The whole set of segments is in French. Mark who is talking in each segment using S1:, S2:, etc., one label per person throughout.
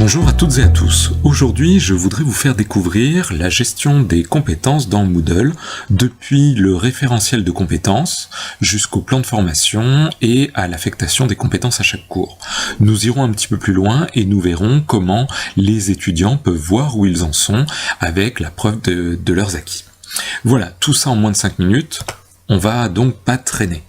S1: Bonjour à toutes et à tous. Aujourd'hui, je voudrais vous faire découvrir la gestion des compétences dans Moodle, depuis le référentiel de compétences jusqu'au plan de formation et à l'affectation des compétences à chaque cours. Nous irons un petit peu plus loin et nous verrons comment les étudiants peuvent voir où ils en sont avec la preuve de leurs acquis. Voilà, tout ça en moins de 5 minutes. On va donc pas traîner.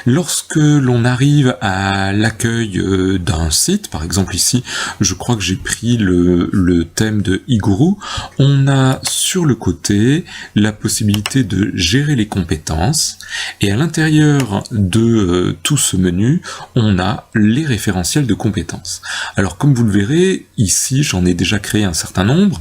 S1: Lorsque l'on arrive à l'accueil d'un site, par exemple ici, je crois que j'ai pris le thème de Iguru, on a sur le côté la possibilité de gérer les compétences, et à l'intérieur de tout ce menu, on a les référentiels de compétences. Alors comme vous le verrez, ici j'en ai déjà créé un certain nombre,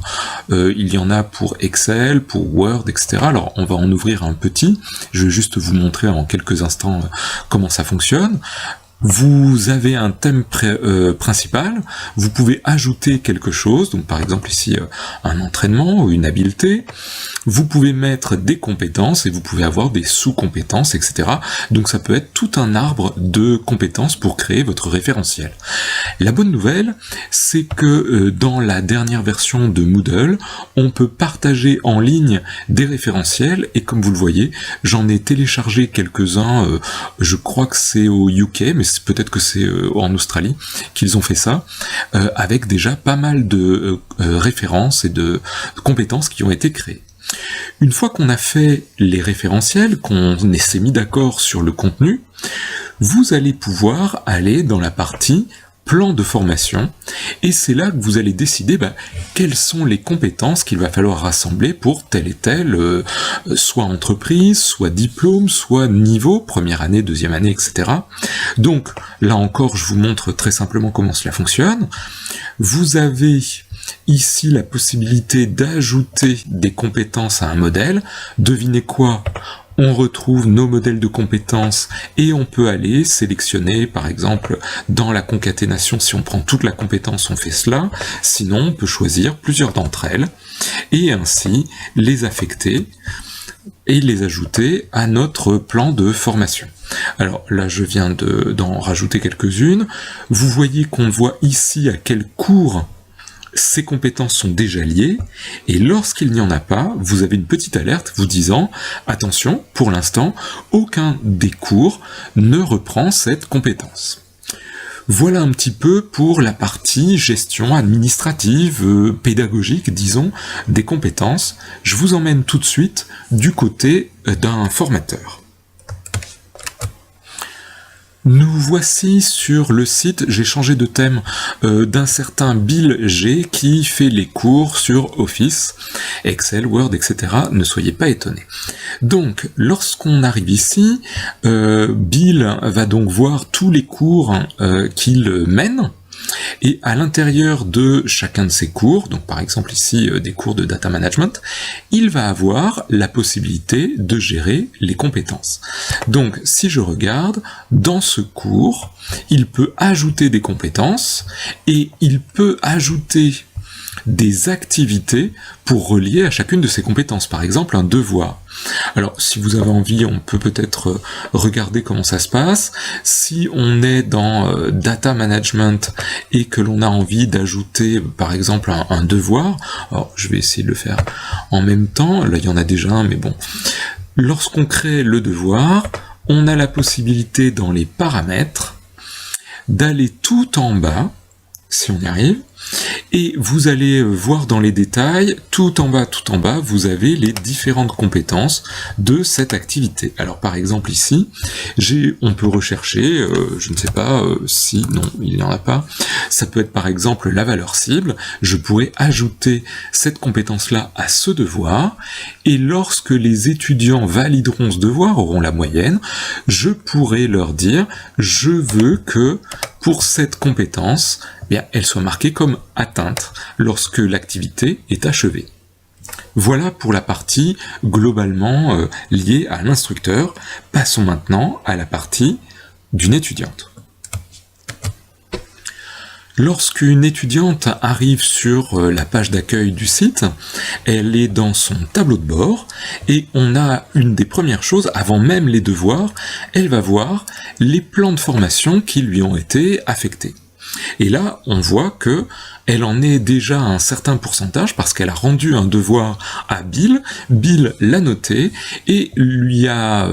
S1: il y en a pour Excel, pour Word, etc. Alors on va en ouvrir un petit, je vais juste vous montrer en quelques instants comment ça fonctionne. Vous avez un thème principal, vous pouvez ajouter quelque chose, donc par exemple ici un entraînement ou une habileté, vous pouvez mettre des compétences et vous pouvez avoir des sous-compétences, etc. Donc ça peut être tout un arbre de compétences pour créer votre référentiel. La bonne nouvelle, c'est que dans la dernière version de Moodle, on peut partager en ligne des référentiels, et comme vous le voyez, j'en ai téléchargé quelques-uns, je crois que c'est au UK, mais peut-être que c'est en Australie qu'ils ont fait ça, avec déjà pas mal de références et de compétences qui ont été créées. Une fois qu'on a fait les référentiels, qu'on s'est mis d'accord sur le contenu, vous allez pouvoir aller dans la partie plan de formation, et c'est là que vous allez décider quelles sont les compétences qu'il va falloir rassembler pour telle et telle, soit entreprise, soit diplôme, soit niveau, première année, deuxième année, etc. Donc là encore, je vous montre très simplement comment cela fonctionne. Vous avez ici la possibilité d'ajouter des compétences à un modèle. Devinez quoi ? On retrouve nos modèles de compétences et on peut aller sélectionner, par exemple, dans la concaténation, si on prend toute la compétence, on fait cela. Sinon, on peut choisir plusieurs d'entre elles et ainsi les affecter et les ajouter à notre plan de formation. Alors là, je viens d'en rajouter quelques-unes. Vous voyez qu'on voit ici à quel cours ces compétences sont déjà liées, et lorsqu'il n'y en a pas, vous avez une petite alerte vous disant « Attention, pour l'instant, aucun des cours ne reprend cette compétence ». Voilà un petit peu pour la partie gestion administrative, pédagogique, disons, des compétences. Je vous emmène tout de suite du côté d'un formateur. Nous voici sur le site, j'ai changé de thème, d'un certain Bill G qui fait les cours sur Office, Excel, Word, etc. Ne soyez pas étonnés. Donc, lorsqu'on arrive ici, Bill va donc voir tous les cours qu'il mène, et à l'intérieur de chacun de ces cours, donc par exemple ici des cours de data management, il va avoir la possibilité de gérer les compétences. Donc si je regarde, dans ce cours, il peut ajouter des compétences et il peut ajouter des activités pour relier à chacune de ces compétences, par exemple un devoir. Alors si vous avez envie, on peut peut-être regarder comment ça se passe. Si on est dans data management et que l'on a envie d'ajouter par exemple un devoir, alors je vais essayer de le faire en même temps, là il y en a déjà un, mais bon. Lorsqu'on crée le devoir, on a la possibilité dans les paramètres d'aller tout en bas, si on y arrive, et vous allez voir dans les détails, tout en bas, vous avez les différentes compétences de cette activité. Alors par exemple ici, on peut rechercher, je ne sais pas si, non, il n'y en a pas, ça peut être par exemple la valeur cible, je pourrais ajouter cette compétence-là à ce devoir, et lorsque les étudiants valideront ce devoir, auront la moyenne, je pourrais leur dire, je veux que pour cette compétence, elle soit marquée comme atteinte lorsque l'activité est achevée. Voilà pour la partie globalement liée à l'instructeur. Passons maintenant à la partie d'une étudiante. Lorsqu'une étudiante arrive sur la page d'accueil du site, elle est dans son tableau de bord et on a une des premières choses, avant même les devoirs, elle va voir les plans de formation qui lui ont été affectés. Et là, on voit que elle en est déjà à un certain pourcentage parce qu'elle a rendu un devoir à Bill, Bill l'a noté et lui a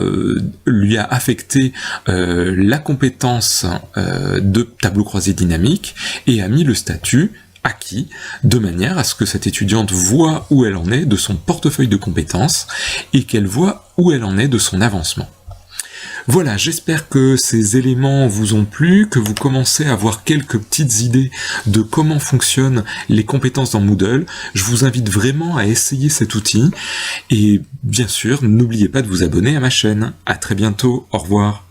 S1: affecté la compétence de tableau croisé dynamique et a mis le statut acquis, de manière à ce que cette étudiante voit où elle en est de son portefeuille de compétences et qu'elle voit où elle en est de son avancement. Voilà, j'espère que ces éléments vous ont plu, que vous commencez à avoir quelques petites idées de comment fonctionnent les compétences dans Moodle. Je vous invite vraiment à essayer cet outil et bien sûr, n'oubliez pas de vous abonner à ma chaîne. À très bientôt, au revoir.